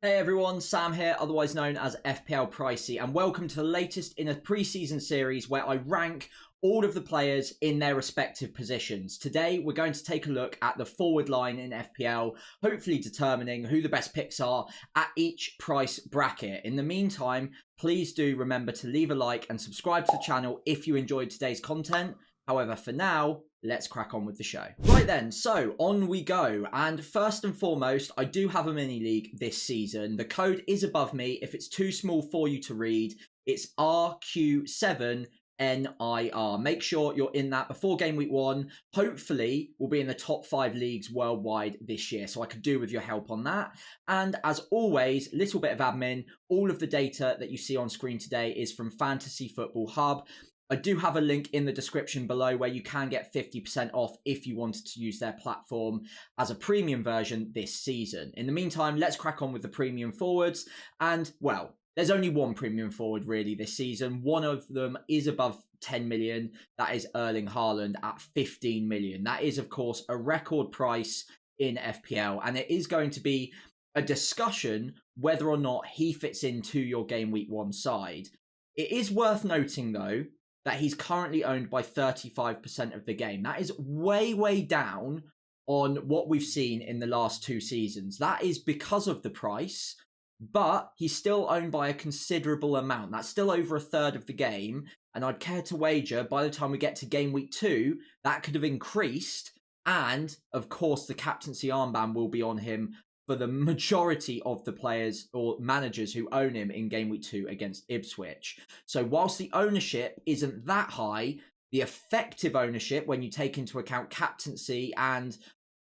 Hey everyone, Sam here, otherwise known as FPL Pricey, and welcome to the latest in a pre-season series where I rank all of the players in their respective positions. Today, we're going to take a look at the forward line in FPL, hopefully determining who the best picks are at each price bracket. In the meantime, please do remember to leave a like and subscribe to the channel if you enjoyed today's content. However, for now, let's crack on with the show. Right then, so on we go. And first and foremost, I do have a mini league this season. The code is above me. If it's too small for you to read, it's RQ7NIR. Make sure you're in that before game week 1. Hopefully, we'll be in the top 5 leagues worldwide this year, so I could do with your help on that. And as always, little bit of admin. All of the data that you see on screen today is from Fantasy Football Hub. I do have a link in the description below where you can get 50% off if you wanted to use their platform as a premium version this season. In the meantime, let's crack on with the premium forwards. And, well, there's only one premium forward really this season. One of them is above 10 million. That is Erling Haaland at 15 million. That is, of course, a record price in FPL. And it is going to be a discussion whether or not he fits into your game week 1 side. It is worth noting, though, that he's currently owned by 35% of the game. That is way, way down on what we've seen in the last 2 seasons. That is because of the price, but he's still owned by a considerable amount. That's still over a third of the game, and I'd care to wager by the time we get to game week 2, that could have increased, and of course the captaincy armband will be on him for the majority of the players or managers who own him in game week 2 against Ipswich. So whilst the ownership isn't that high, the effective ownership, when you take into account captaincy and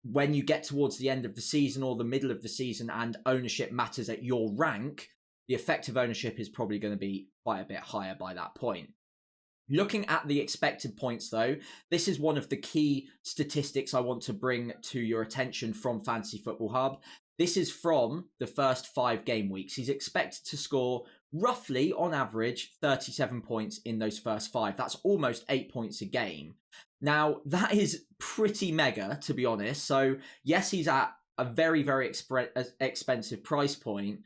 when you get towards the end of the season or the middle of the season and ownership matters at your rank, the effective ownership is probably going to be quite a bit higher by that point. Looking at the expected points, though, this is one of the key statistics I want to bring to your attention from Fantasy Football Hub. This is from the first 5 game weeks. He's expected to score roughly, on average, 37 points in those first 5. That's almost 8 points a game. Now, that is pretty mega, to be honest. So, yes, he's at a very, very expensive price point,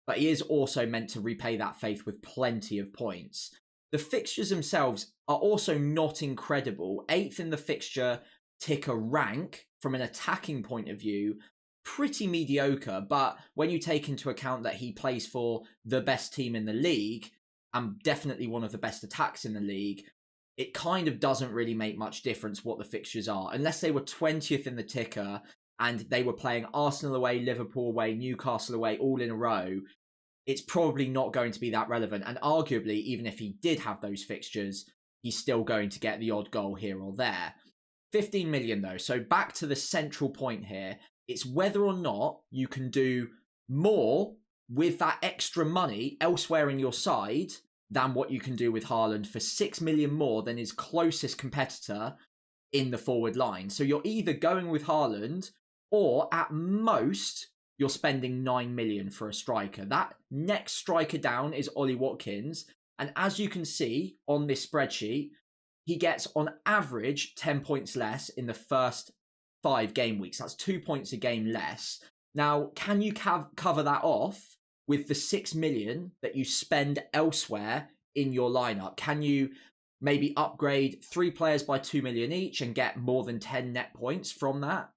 but he is also meant to repay that faith with plenty of points. The fixtures themselves are also not incredible. 8th in the fixture ticker rank from an attacking point of view, pretty mediocre, but when you take into account that he plays for the best team in the league and definitely one of the best attacks in the league, it kind of doesn't really make much difference what the fixtures are, unless they were 20th in the ticker and they were playing Arsenal away, Liverpool away, Newcastle away, all in a row. It's probably not going to be that relevant, and arguably, even if he did have those fixtures, he's still going to get the odd goal here or there. 15 million though, so back to the central point here. It's whether or not you can do more with that extra money elsewhere in your side than what you can do with Haaland for 6 million more than his closest competitor in the forward line. So you're either going with Haaland or at most you're spending 9 million for a striker. That next striker down is Ollie Watkins. And as you can see on this spreadsheet, he gets on average 10 points less in the first 5 game weeks. That's 2 points a game less. Now, can you cover that off with the 6 million that you spend elsewhere in your lineup? Can you maybe upgrade 3 players by 2 million each and get more than 10 net points from that?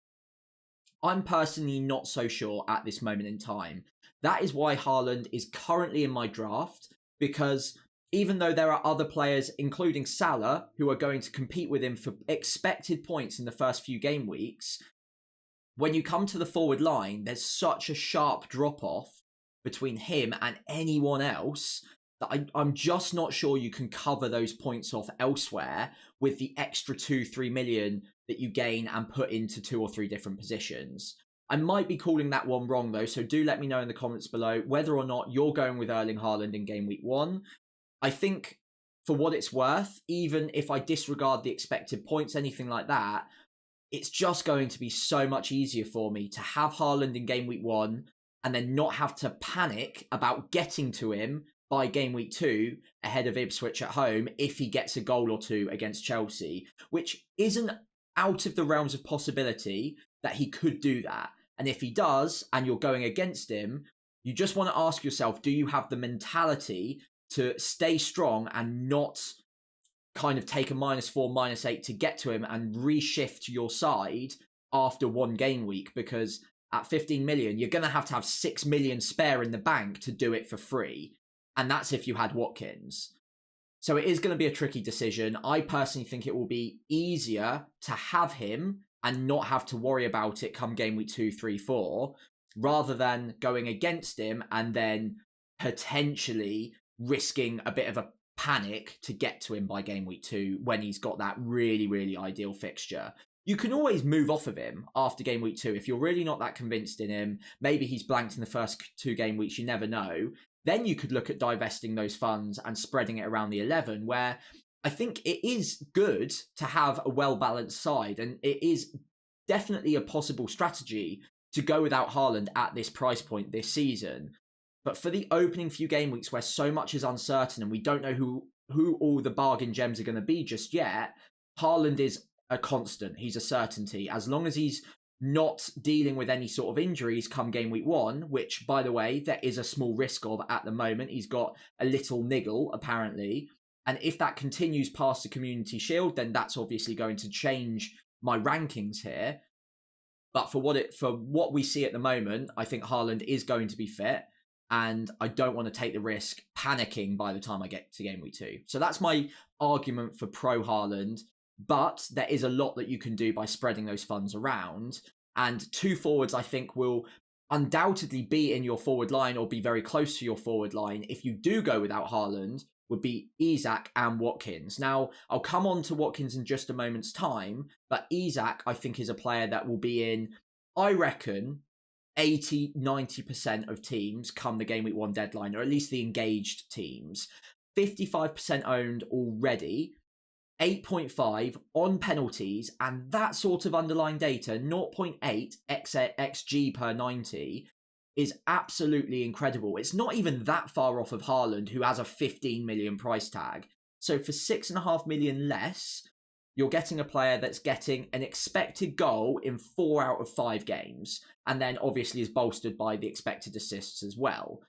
I'm personally not so sure at this moment in time. That is why Haaland is currently in my draft, because even though there are other players, including Salah, who are going to compete with him for expected points in the first few game weeks, when you come to the forward line, there's such a sharp drop-off between him and anyone else that I'm just not sure you can cover those points off elsewhere with the extra 2-3 million that you gain and put into 2 or 3 different positions. I might be calling that one wrong, though, so do let me know in the comments below whether or not you're going with Erling Haaland in game week 1. I think for what it's worth, even if I disregard the expected points, anything like that, it's just going to be so much easier for me to have Haaland in game week 1 and then not have to panic about getting to him by game week 2 ahead of Ipswich at home if he gets a goal or 2 against Chelsea, which isn't out of the realms of possibility that he could do that. And if he does, and you're going against him, You just want to ask yourself, do you have the mentality to stay strong and not kind of take a -4, -8 to get to him and reshift your side after one game week? Because at 15 million, you're going to have 6 million spare in the bank to do it for free. And that's if you had Watkins. So it is going to be a tricky decision. I personally think it will be easier to have him and not have to worry about it come game week 2, 3, 4, rather than going against him and then potentially risking a bit of a panic to get to him by game week 2 when he's got that really, really ideal fixture. You can always move off of him after game week 2. If you're really not that convinced in him, maybe he's blanked in the first 2 game weeks, you never know. Then you could look at divesting those funds and spreading it around the 11, where I think it is good to have a well-balanced side, and it is definitely a possible strategy to go without Haaland at this price point this season. But for the opening few game weeks where so much is uncertain and we don't know who all the bargain gems are going to be just yet, Haaland is a constant. He's a certainty. As long as he's not dealing with any sort of injuries come game week 1, which, by the way, there is a small risk of at the moment. He's got a little niggle, apparently. And if that continues past the Community Shield, then that's obviously going to change my rankings here. But for what we see at the moment, I think Haaland is going to be fit. And I don't want to take the risk panicking by the time I get to game week 2. So that's my argument for pro Haaland. But there is a lot that you can do by spreading those funds around. And 2 forwards, I think, will undoubtedly be in your forward line or be very close to your forward line if you do go without Haaland, would be Isak and Watkins. Now, I'll come on to Watkins in just a moment's time, but Isak, I think, is a player that will be in, I reckon, 80-90% of teams come the game week 1 deadline, or at least the engaged teams. 55% owned already. 8.5 on penalties, and that sort of underlying data, 0.8 XG per 90, is absolutely incredible. It's not even that far off of Haaland, who has a 15 million price tag. So for 6.5 million less, you're getting a player that's getting an expected goal in 4 out of 5 games, and then obviously is bolstered by the expected assists as well.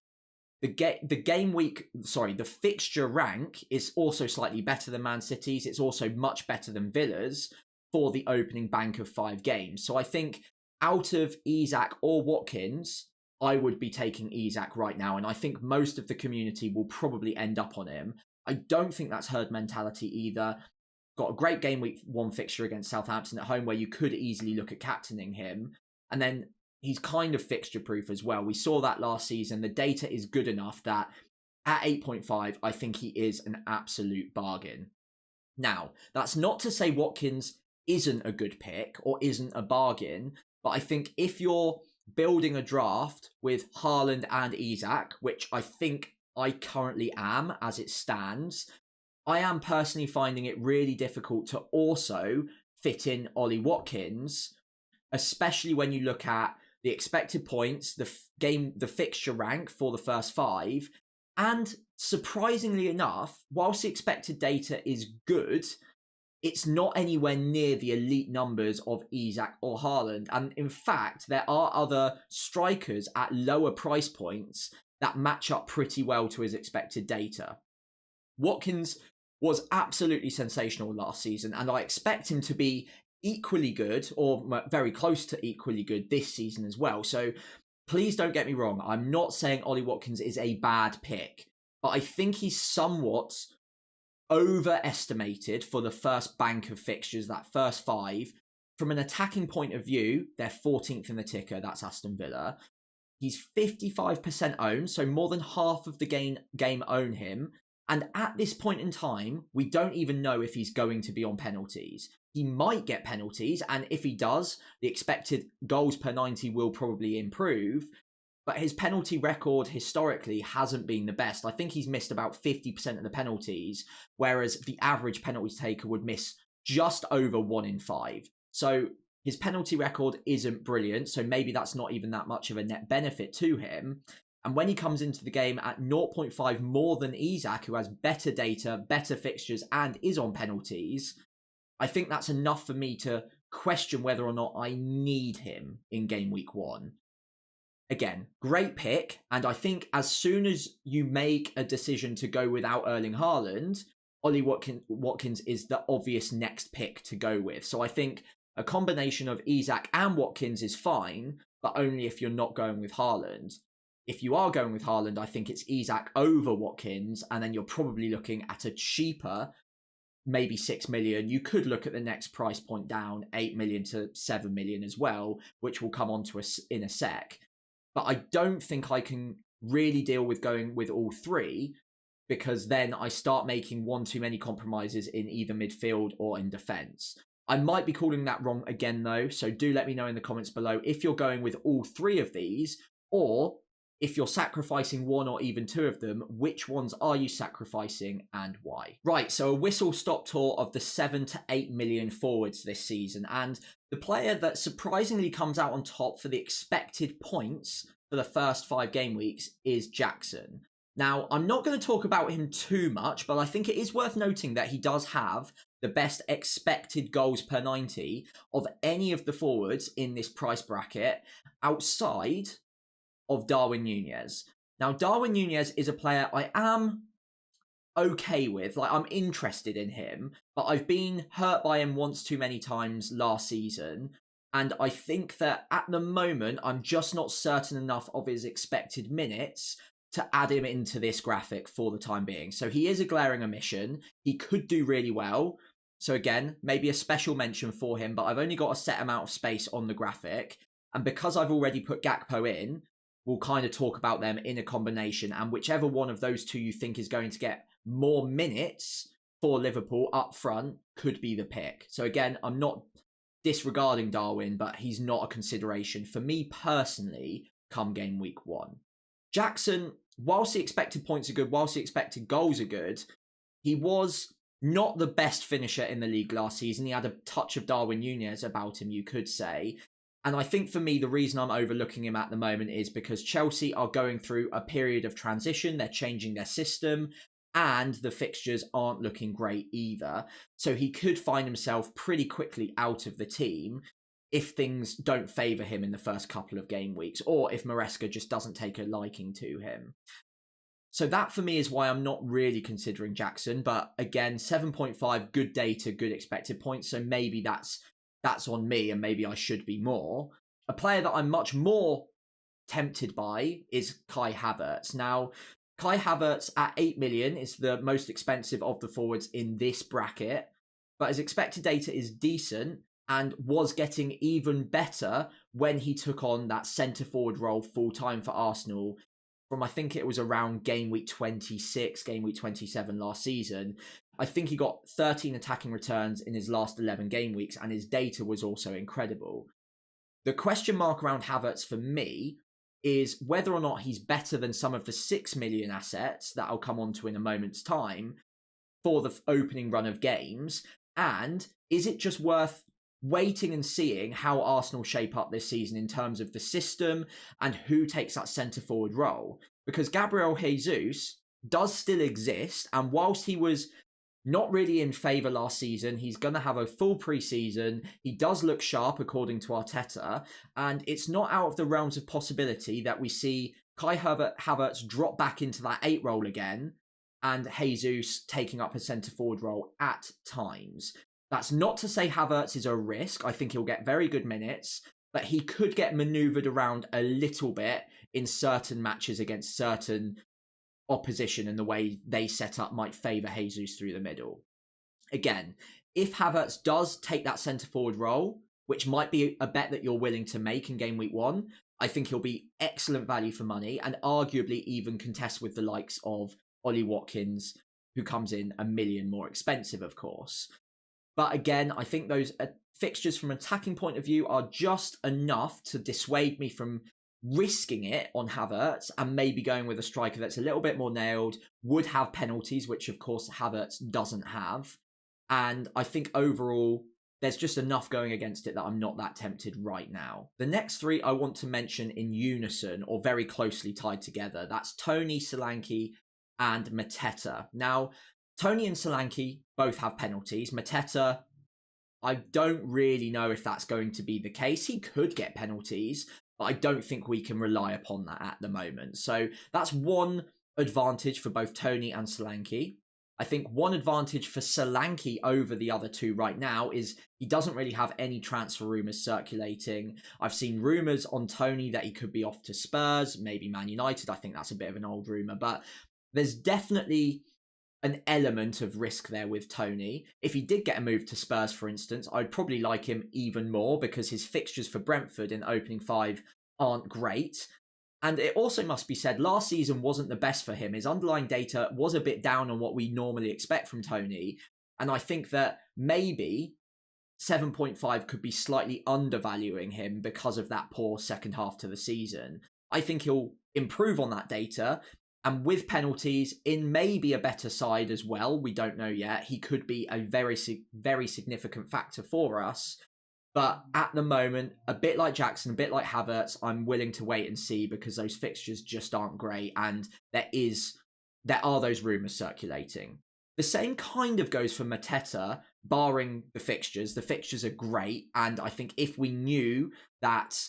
The fixture rank is also slightly better than Man City's. It's also much better than Villa's for the opening bank of 5 games. So I think out of Isak or Watkins, I would be taking Isak right now. And I think most of the community will probably end up on him. I don't think that's herd mentality either. Got a great game week 1 fixture against Southampton at home where you could easily look at captaining him. And then he's kind of fixture proof as well. We saw that last season. The data is good enough that at 8.5, I think he is an absolute bargain. Now, that's not to say Watkins isn't a good pick or isn't a bargain, but I think if you're building a draft with Haaland and Isak, which I think I currently am as it stands, I am personally finding it really difficult to also fit in Ollie Watkins, especially when you look at the expected points, the fixture rank for the first 5, and surprisingly enough, whilst the expected data is good, it's not anywhere near the elite numbers of Isak or Haaland. And in fact, there are other strikers at lower price points that match up pretty well to his expected data. Watkins was absolutely sensational last season, and I expect him to be equally good or very close to equally good this season as well. So please don't get me wrong. I'm not saying Ollie Watkins is a bad pick, but I think he's somewhat overestimated for the first bank of fixtures, that first 5. From an attacking point of view, they're 14th in the ticker. That's Aston Villa. He's 55% owned, so more than half of the game own him. And at this point in time, we don't even know if he's going to be on penalties. He might get penalties, and if he does, the expected goals per 90 will probably improve. But his penalty record historically hasn't been the best. I think he's missed about 50% of the penalties, whereas the average penalty taker would miss just over 1 in 5. So his penalty record isn't brilliant, so maybe that's not even that much of a net benefit to him. And when he comes into the game at 0.5 more than Isak, who has better data, better fixtures, and is on penalties, I think that's enough for me to question whether or not I need him in game week 1. Again, great pick. And I think as soon as you make a decision to go without Erling Haaland, Ollie Watkins is the obvious next pick to go with. So I think a combination of Isak and Watkins is fine, but only if you're not going with Haaland. If you are going with Haaland, I think it's Isak over Watkins, and then you're probably looking at a cheaper, maybe 6 million. You could look at the next price point down, 8 million to 7 million as well, which will come on to us in a sec. But I don't think I can really deal with going with all three, because then I start making one too many compromises in either midfield or in defence. I might be calling that wrong again, though, so do let me know in the comments below if you're going with all three of these, or if you're sacrificing one or even two of them, which ones are you sacrificing and why? Right, so a whistle-stop tour of the 7 to 8 million forwards this season, and the player that surprisingly comes out on top for the expected points for the first 5 game weeks is Jackson. Now, I'm not going to talk about him too much, but I think it is worth noting that he does have the best expected goals per 90 of any of the forwards in this price bracket outside of Darwin Núñez. Now, Darwin Núñez is a player I am okay with. Like, I'm interested in him, but I've been hurt by him once too many times last season. And I think that at the moment, I'm just not certain enough of his expected minutes to add him into this graphic for the time being. So he is a glaring omission. He could do really well. So again, maybe a special mention for him, but I've only got a set amount of space on the graphic. And because I've already put Gakpo in, we'll kind of talk about them in a combination. And whichever one of those two you think is going to get more minutes for Liverpool up front could be the pick. So again, I'm not disregarding Darwin, but he's not a consideration for me personally come game week 1. Jackson, whilst the expected points are good, whilst the expected goals are good, he was not the best finisher in the league last season. He had a touch of Darwin Núñez about him, you could say. And I think for me, the reason I'm overlooking him at the moment is because Chelsea are going through a period of transition. They're changing their system and the fixtures aren't looking great either. So he could find himself pretty quickly out of the team if things don't favour him in the first couple of game weeks, or if Maresca just doesn't take a liking to him. So that for me is why I'm not really considering Jackson. But again, 7.5, good data, good expected points. So maybe that's on me and maybe I should be more. A player that I'm much more tempted by is Kai Havertz. Now, Kai Havertz at 8 million is the most expensive of the forwards in this bracket, but his expected data is decent and was getting even better when he took on that centre-forward role full-time for Arsenal from, I think it was around game week 26, game week 27 last season. I think he got 13 attacking returns in his last 11 game weeks, and his data was also incredible. The question mark around Havertz for me is whether or not he's better than some of the 6 million assets that I'll come on to in a moment's time for the opening run of games, and is it just worth waiting and seeing how Arsenal shape up this season in terms of the system and who takes that centre-forward role? Because Gabriel Jesus does still exist, and whilst he was not really in favour last season, he's going to have a full pre-season. He does look sharp, according to Arteta, and it's not out of the realms of possibility that we see Kai Havertz drop back into that 8 role again, and Jesus taking up a centre-forward role at times. That's not to say Havertz is a risk. I think he'll get very good minutes, but he could get manoeuvred around a little bit in certain matches against certain opposition, and the way they set up might favour Jesus through the middle. Again, if Havertz does take that centre-forward role, which might be a bet that you're willing to make in game week 1, I think he'll be excellent value for money and arguably even contest with the likes of Ollie Watkins, who comes in $1 million more expensive, of course. But again, I think those fixtures from an attacking point of view are just enough to dissuade me from risking it on Havertz and maybe going with a striker that's a little bit more nailed, would have penalties, which of course Havertz doesn't have. And I think overall, there's just enough going against it that I'm not that tempted right now. The next 3 I want to mention in unison or very closely tied together. That's Toney, Solanke and Mateta. Now, Toney and Solanke both have penalties. Mateta, I don't really know if that's going to be the case. He could get penalties, but I don't think we can rely upon that at the moment. So that's one advantage for both Tony and Solanke. I think one advantage for Solanke over the other two right now is he doesn't really have any transfer rumours circulating. I've seen rumours on Tony that he could be off to Spurs, maybe Man United. I think that's a bit of an old rumour, but there's definitely an element of risk there with Tony. If he did get a move to Spurs, for instance, I'd probably like him even more because his fixtures for Brentford in the opening 5 aren't great. And it also must be said, last season wasn't the best for him. His underlying data was a bit down on what we normally expect from Tony. And I think that maybe 7.5 could be slightly undervaluing him because of that poor second half to the season. I think he'll improve on that data. And with penalties in maybe a better side as well, we don't know yet, he could be a very, very significant factor for us. But at the moment, a bit like Jackson, a bit like Havertz, I'm willing to wait and see because those fixtures just aren't great. And there are those rumours circulating. The same kind of goes for Mateta, barring the fixtures. The fixtures are great. And I think if we knew that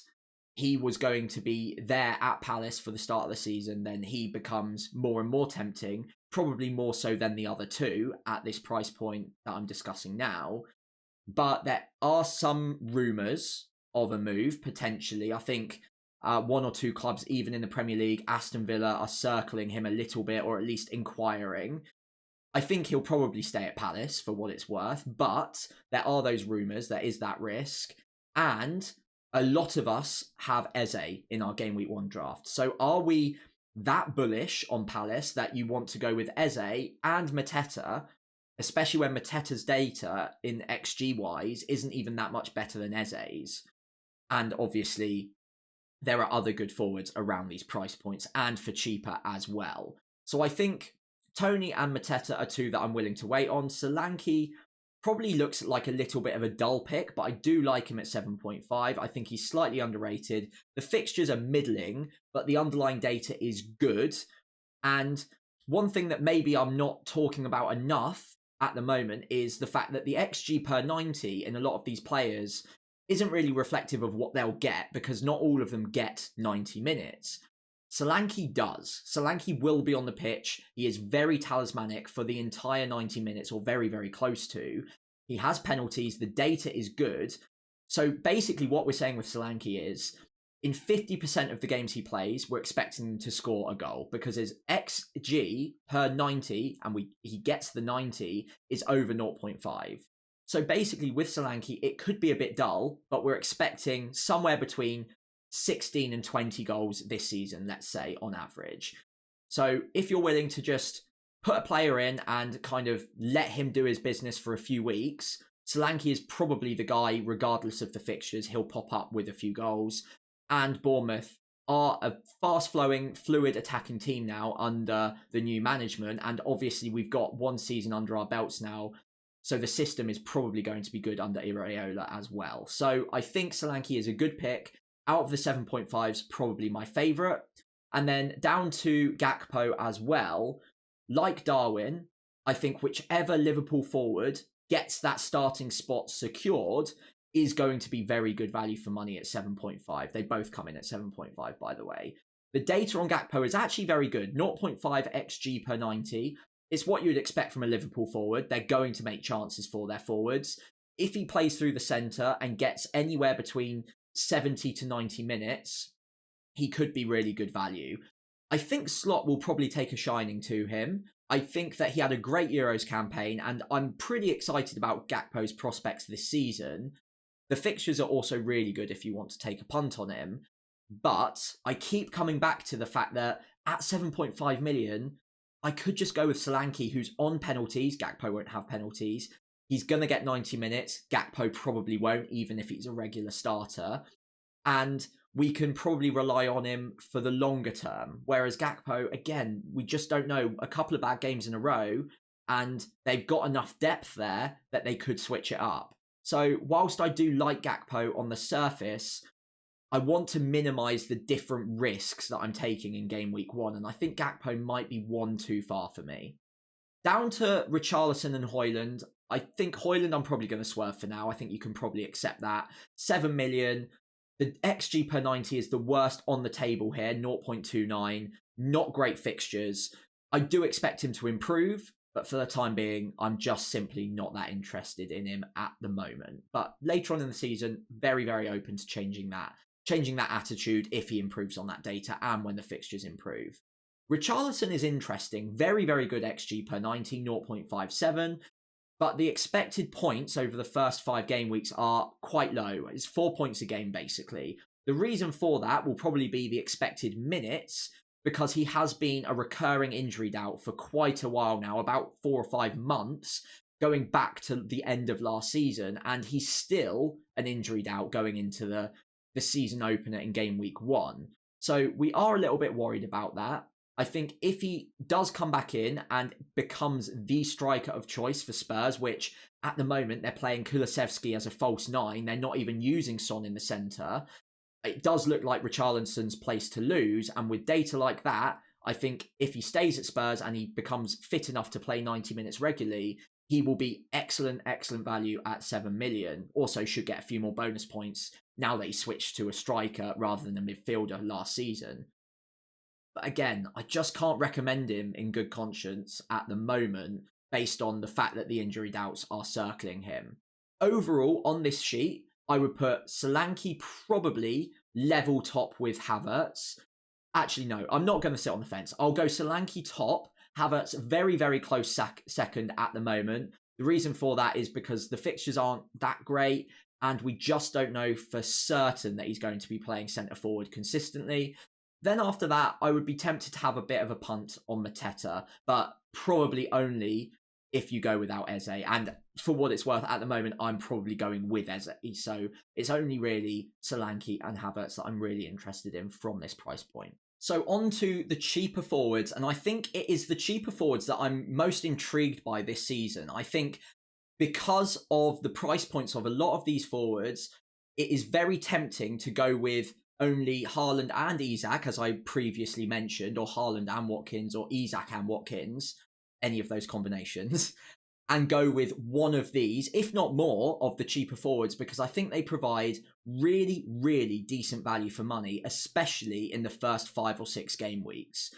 he was going to be there at Palace for the start of the season, then he becomes more and more tempting, probably more so than the other two at this price point that I'm discussing now. But there are some rumours of a move, potentially. I think one or two clubs, even in the Premier League, Aston Villa, are circling him a little bit, or at least inquiring. I think he'll probably stay at Palace for what it's worth, but there are those rumours, there is that risk. And a lot of us have Eze in our Game Week 1 draft. So are we that bullish on Palace that you want to go with Eze and Mateta, especially when Mateta's data in XG-wise isn't even that much better than Eze's? And obviously, there are other good forwards around these price points and for cheaper as well. So I think Tony and Mateta are two that I'm willing to wait on. Solanke probably looks like a little bit of a dull pick, but I do like him at 7.5. I think he's slightly underrated. The fixtures are middling, but the underlying data is good. And one thing that maybe I'm not talking about enough at the moment is the fact that the XG per 90 in a lot of these players isn't really reflective of what they'll get, because not all of them get 90 minutes. Solanke does. Solanke will be on the pitch. He is very talismanic for the entire 90 minutes, or very, very close to. He has penalties. The data is good. So basically what we're saying with Solanke is, in 50% of the games he plays, we're expecting him to score a goal, because his XG per 90, and he gets the 90, is over 0.5. So basically with Solanke, it could be a bit dull, but we're expecting somewhere between 16 and 20 goals this season, let's say, on average. So if you're willing to just put a player in and kind of let him do his business for a few weeks, Solanke is probably the guy, regardless of the fixtures. He'll pop up with a few goals. And Bournemouth are a fast-flowing, fluid attacking team now under the new management. And obviously we've got one season under our belts now, so the system is probably going to be good under Iraola as well. So I think Solanke is a good pick. Out of the 7.5s, probably my favourite. And then down to Gakpo as well. Like Darwin, I think whichever Liverpool forward gets that starting spot secured is going to be very good value for money at 7.5. They both come in at 7.5, by the way. The data on Gakpo is actually very good. 0.5 XG per 90. It's what you'd expect from a Liverpool forward. They're going to make chances for their forwards. If he plays through the centre and gets anywhere between 70 to 90 minutes, he could be really good value. I think Slot will probably take a shining to him. I think that he had a great Euros campaign, and I'm pretty excited about Gakpo's prospects this season. The fixtures are also really good if you want to take a punt on him. But I keep coming back to the fact that at 7.5 million, I could just go with Solanke, who's on penalties. Gakpo won't have penalties. He's going to get 90 minutes. Gakpo probably won't, even if he's a regular starter. And we can probably rely on him for the longer term. Whereas Gakpo, again, we just don't know. A couple of bad games in a row, and they've got enough depth there that they could switch it up. So whilst I do like Gakpo on the surface, I want to minimise the different risks that I'm taking in game week 1. And I think Gakpo might be one too far for me. Down to Richarlison and Højlund. I think Højlund I'm probably going to swerve for now. I think you can probably accept that. 7 million. The XG per 90 is the worst on the table here, 0.29. Not great fixtures. I do expect him to improve, but for the time being, I'm just simply not that interested in him at the moment. But later on in the season, very, very open to changing that attitude if he improves on that data and when the fixtures improve. Richarlison is interesting. Very, very good XG per 90, 0.57. But the expected points over the first 5 game weeks are quite low. It's 4 points a game, basically. The reason for that will probably be the expected minutes, because he has been a recurring injury doubt for quite a while now, about 4 or 5 months, going back to the end of last season, and he's still an injury doubt going into the season opener in game week 1. So we are a little bit worried about that. I think if he does come back in and becomes the striker of choice for Spurs, which at the moment they're playing Kulusevski as a false 9, they're not even using Son in the centre, it does look like Richarlison's place to lose. And with data like that, I think if he stays at Spurs and he becomes fit enough to play 90 minutes regularly, he will be excellent value at 7 million. Also should get a few more bonus points now that he switched to a striker rather than a midfielder last season. But again, I just can't recommend him in good conscience at the moment based on the fact that the injury doubts are circling him. Overall, on this sheet, I would put Solanke probably level top with Havertz. Actually, no, I'm not going to sit on the fence. I'll go Solanke top, Havertz very, very close second at the moment. The reason for that is because the fixtures aren't that great, and we just don't know for certain that he's going to be playing centre forward consistently. Then after that, I would be tempted to have a bit of a punt on Mateta, but probably only if you go without Eze. And for what it's worth, at the moment, I'm probably going with Eze. So it's only really Solanke and Havertz that I'm really interested in from this price point. So on to the cheaper forwards, and I think it is the cheaper forwards that I'm most intrigued by this season. I think because of the price points of a lot of these forwards, it is very tempting to go with only Haaland and Isak, as I previously mentioned, or Haaland and Watkins, or Isak and Watkins, any of those combinations, and go with one of these, if not more, of the cheaper forwards, because I think they provide really, really decent value for money, especially in the first 5 or 6 game weeks.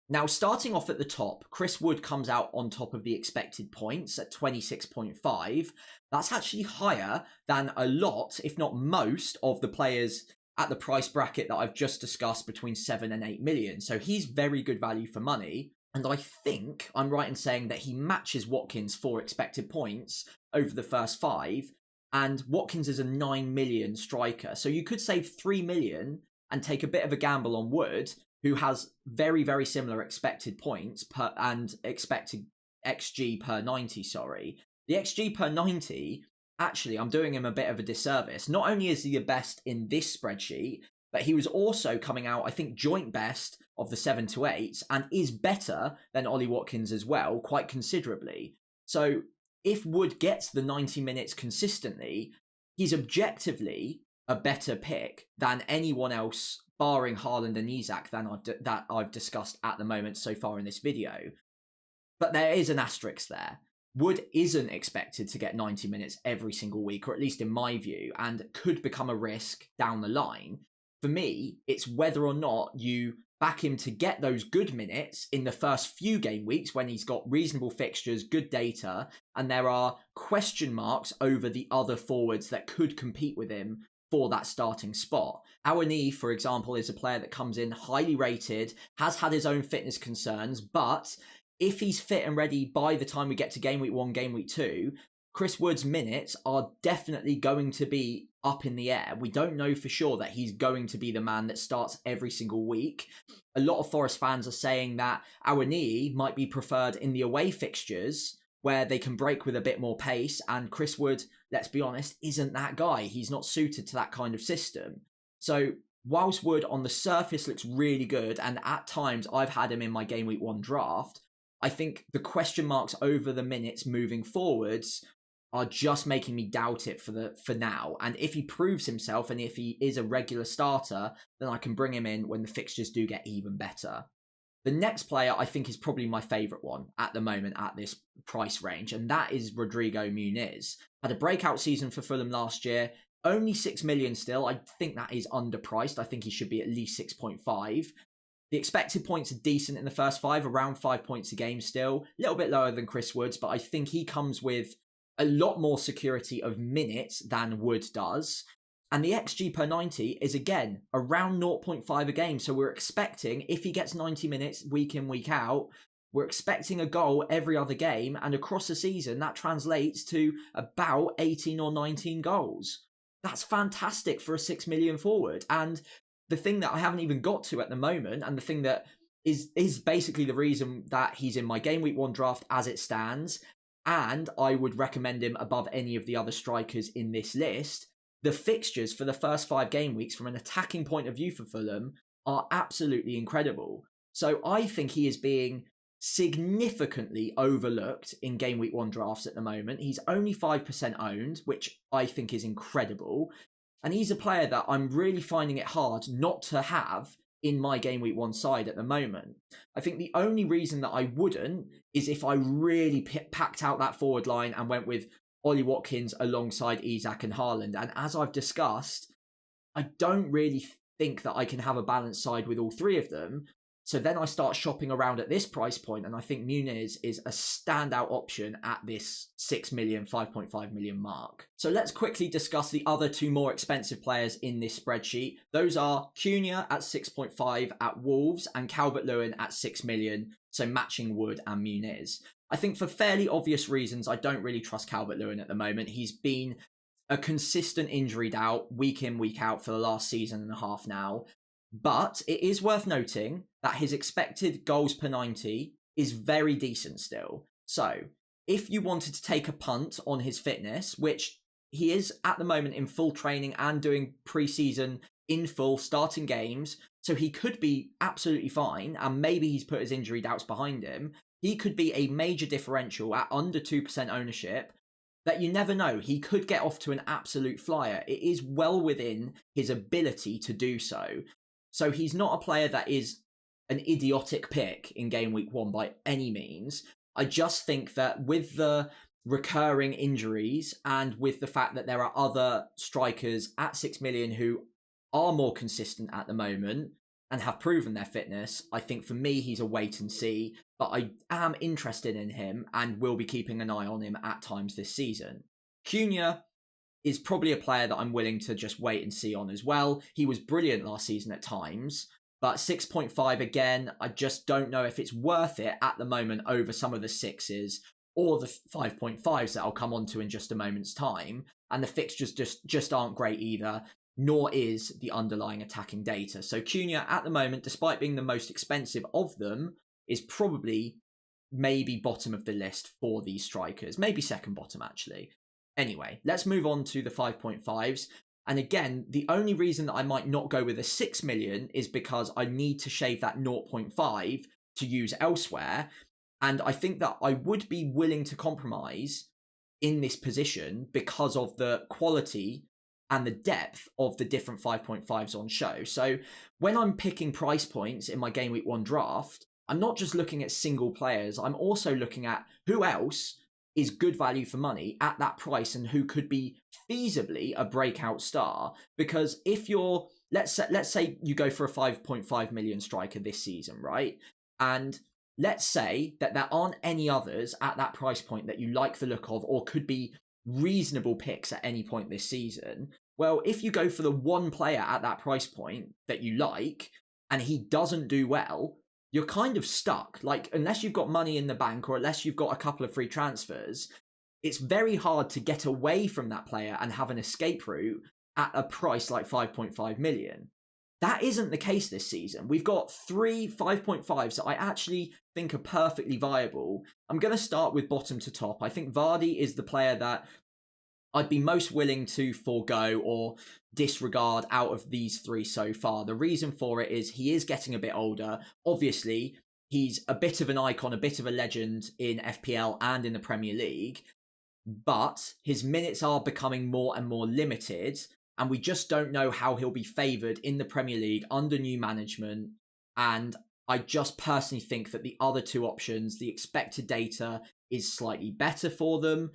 Now, starting off at the top, Chris Wood comes out on top of the expected points at 26.5. That's actually higher than a lot, if not most, of the players at the price bracket that I've just discussed between 7 and 8 million. So he's very good value for money. And I think I'm right in saying that he matches Watkins for expected points over the first 5. And Watkins is a 9 million striker. So you could save 3 million and take a bit of a gamble on Wood, who has very, very similar expected points and expected XG per 90, sorry. The XG per 90, actually, I'm doing him a bit of a disservice. Not only is he the best in this spreadsheet, but he was also coming out, I think, joint best of the 7 to 8s and is better than Ollie Watkins as well, quite considerably. So if Wood gets the 90 minutes consistently, he's objectively a better pick than anyone else, barring Haaland and Isak, that I've discussed at the moment so far in this video. But there is an asterisk there. Wood isn't expected to get 90 minutes every single week, or at least in my view, and could become a risk down the line. For me, it's whether or not you back him to get those good minutes in the first few game weeks when he's got reasonable fixtures, good data, and there are question marks over the other forwards that could compete with him for that starting spot. Awani, for example, is a player that comes in highly rated, has had his own fitness concerns, but if he's fit and ready by the time we get to game week 1, game week 2, Chris Wood's minutes are definitely going to be up in the air. We don't know for sure that he's going to be the man that starts every single week. A lot of Forest fans are saying that Awani might be preferred in the away fixtures where they can break with a bit more pace, and Chris Wood, let's be honest, isn't that guy. He's not suited to that kind of system. So whilst Wood on the surface looks really good, and at times I've had him in my game week 1 draft, I think the question marks over the minutes moving forwards are just making me doubt it for now. And if he proves himself and if he is a regular starter, then I can bring him in when the fixtures do get even better. The next player I think is probably my favourite one at the moment at this price range, and that is Rodrigo Muniz. Had a breakout season for Fulham last year, Only 6 million still. I think that is underpriced. I think he should be at least 6.5. The expected points are decent in the first 5, around 5 points a game still. A little bit lower than Chris Wood's, but I think he comes with a lot more security of minutes than Wood does. And the XG per 90 is, again, around 0.5 a game. So we're expecting, if he gets 90 minutes week in, week out, we're expecting a goal every other game. And across the season, that translates to about 18 or 19 goals. That's fantastic for a 6 million forward. And the thing that I haven't even got to at the moment, and the thing that is basically the reason that he's in my game week 1 draft as it stands, and I would recommend him above any of the other strikers in this list, the fixtures for the first 5 game weeks from an attacking point of view for Fulham are absolutely incredible. So I think he is being significantly overlooked in game week 1 drafts at the moment. He's only 5% owned, which I think is incredible. And he's a player that I'm really finding it hard not to have in my game week 1 side at the moment. I think the only reason that I wouldn't is if I really packed out that forward line and went with Ollie Watkins alongside Isak and Haaland. And as I've discussed, I don't really think that I can have a balanced side with all 3 of them. So then I start shopping around at this price point, and I think Muniz is a standout option at this 6 million, 5.5 million mark. So let's quickly discuss the other 2 more expensive players in this spreadsheet. Those are Cunha at 6.5 at Wolves and Calvert-Lewin at 6 million, so matching Wood and Muniz. I think for fairly obvious reasons, I don't really trust Calvert-Lewin at the moment. He's been a consistent injury doubt week in, week out for the last season and a half now. But it is worth noting that his expected goals per 90 is very decent still. So if you wanted to take a punt on his fitness, which he is at the moment in full training and doing pre-season in full, starting games, so he could be absolutely fine, and maybe he's put his injury doubts behind him. He could be a major differential at under 2% ownership that you never know. He could get off to an absolute flyer. It is well within his ability to do so. So he's not a player that is an idiotic pick in game week 1 by any means. I just think that with the recurring injuries and with the fact that there are other strikers at 6 million who are more consistent at the moment and have proven their fitness, I think for me, he's a wait and see. But I am interested in him and will be keeping an eye on him at times this season. Cunha is probably a player that I'm willing to just wait and see on as well. He was brilliant last season at times, but 6.5 again, I just don't know if it's worth it at the moment over some of the 6s or the 5.5s that I'll come on to in just a moment's time. And the fixtures just aren't great either, nor is the underlying attacking data. So Cunha at the moment, despite being the most expensive of them, is probably maybe bottom of the list for these strikers, maybe second bottom actually. Anyway, let's move on to the 5.5s. And again, the only reason that I might not go with a 6 million is because I need to shave that 0.5 to use elsewhere. And I think that I would be willing to compromise in this position because of the quality and the depth of the different 5.5s on show. So when I'm picking price points in my game week 1 draft, I'm not just looking at single players. I'm also looking at who else is good value for money at that price and who could be feasibly a breakout star. Because if you're, let's say you go for a 5.5 million striker this season, right? And let's say that there aren't any others at that price point that you like the look of or could be reasonable picks at any point this season. Well, if you go for the one player at that price point that you like and he doesn't do well, you're kind of stuck. Like, unless you've got money in the bank or unless you've got a couple of free transfers, it's very hard to get away from that player and have an escape route at a price like 5.5 million. That isn't the case this season. We've got 3 5.5s that I actually think are perfectly viable. I'm going to start with bottom to top. I think Vardy is the player that I'd be most willing to forego or disregard out of these 3 so far. The reason for it is he is getting a bit older. Obviously, he's a bit of an icon, a bit of a legend in FPL and in the Premier League, but his minutes are becoming more and more limited, and we just don't know how he'll be favoured in the Premier League under new management. And I just personally think that the other 2 options, the expected data is slightly better for them,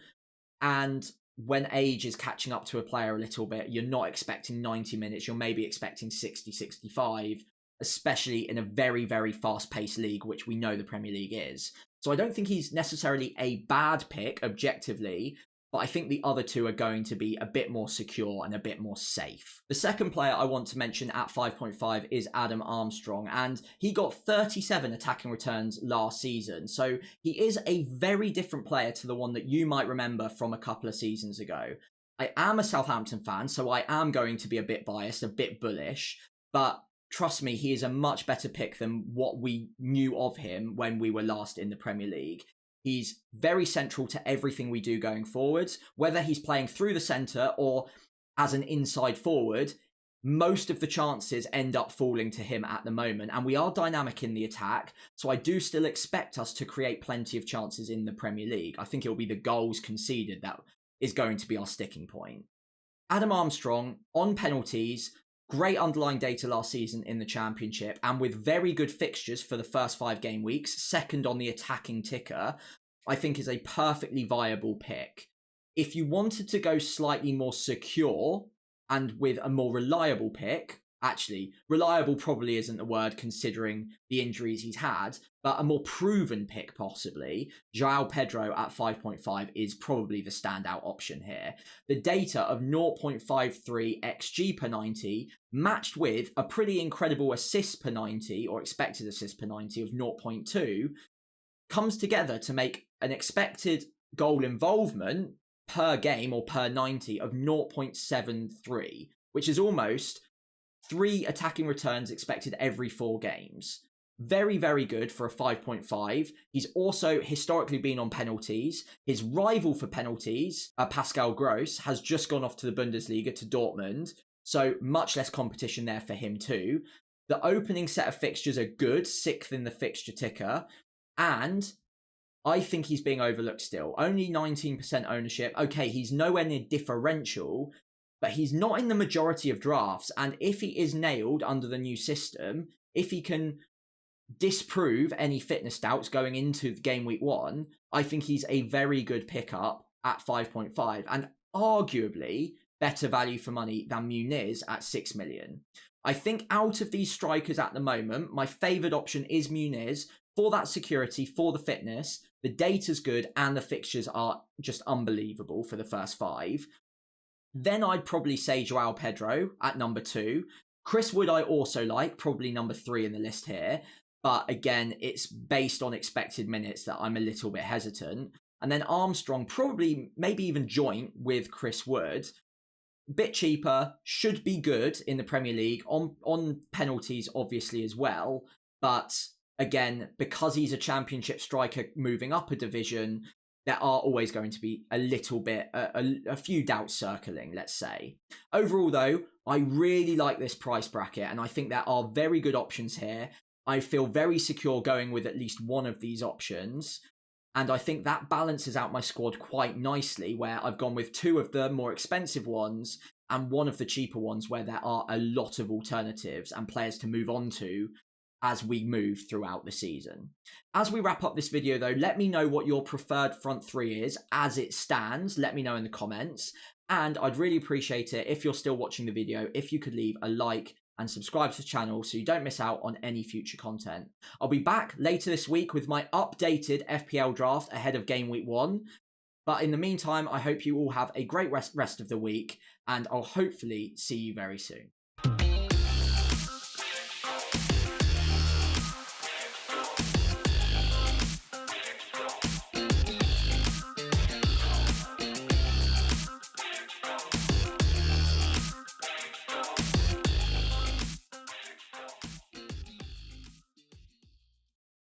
and when age is catching up to a player a little bit, you're not expecting 90 minutes. You're maybe expecting 60, 65, especially in a very, very fast-paced league, which we know the Premier League is. So I don't think he's necessarily a bad pick objectively, but I think the other two are going to be a bit more secure and a bit more safe. The second player I want to mention at 5.5 is Adam Armstrong, and he got 37 attacking returns last season. So he is a very different player to the one that you might remember from a couple of seasons ago. I am a Southampton fan, so I am going to be a bit biased, a bit bullish, but trust me, he is a much better pick than what we knew of him when we were last in the Premier League. He's very central to everything we do going forwards, whether he's playing through the centre or as an inside forward. Most of the chances end up falling to him at the moment, and we are dynamic in the attack, so I do still expect us to create plenty of chances in the Premier League. I think it will be the goals conceded that is going to be our sticking point. Adam Armstrong, on penalties, great underlying data last season in the Championship, and with very good fixtures for the first 5 game weeks, second on the attacking ticker, I think is a perfectly viable pick. If you wanted to go slightly more secure and with a more reliable pick, actually, reliable probably isn't the word considering the injuries he's had, but a more proven pick possibly, João Pedro at 5.5 is probably the standout option here. The data of 0.53 XG per 90 matched with a pretty incredible assist per 90 or expected assist per 90 of 0.2 comes together to make an expected goal involvement per game or per 90 of 0.73, which is almost 3 attacking returns expected every 4 games. Very, very good for a 5.5. He's also historically been on penalties. His rival for penalties, Pascal Gross, has just gone off to the Bundesliga to Dortmund, so much less competition there for him too. The opening set of fixtures are good, 6th in the fixture ticker, and I think he's being overlooked still. Only 19% ownership. Okay, he's nowhere near differential, but he's not in the majority of drafts. And if he is nailed under the new system, if he can disprove any fitness doubts going into game week 1, I think he's a very good pickup at 5.5 and arguably better value for money than Muniz at 6 million. I think out of these strikers at the moment, my favoured option is Muniz for that security, for the fitness. The data's good and the fixtures are just unbelievable for the first 5. Then I'd probably say João Pedro at number 2. Chris Wood I also like, probably number 3 in the list here. But again, it's based on expected minutes that I'm a little bit hesitant. And then Armstrong, probably maybe even joint with Chris Wood. Bit cheaper, should be good in the Premier League, on penalties obviously as well. But again, because he's a Championship striker moving up a division, there are always going to be a little bit, a few doubts circling, let's say. Overall though, I really like this price bracket and I think there are very good options here. I feel very secure going with at least one of these options. And I think that balances out my squad quite nicely, where I've gone with 2 of the more expensive ones and 1 of the cheaper ones where there are a lot of alternatives and players to move on to as we move throughout the season. As we wrap up this video though, let me know what your preferred front 3 is as it stands. Let me know in the comments. And I'd really appreciate it if you're still watching the video, if you could leave a like and subscribe to the channel so you don't miss out on any future content. I'll be back later this week with my updated FPL draft ahead of game week 1. But in the meantime, I hope you all have a great rest of the week and I'll hopefully see you very soon.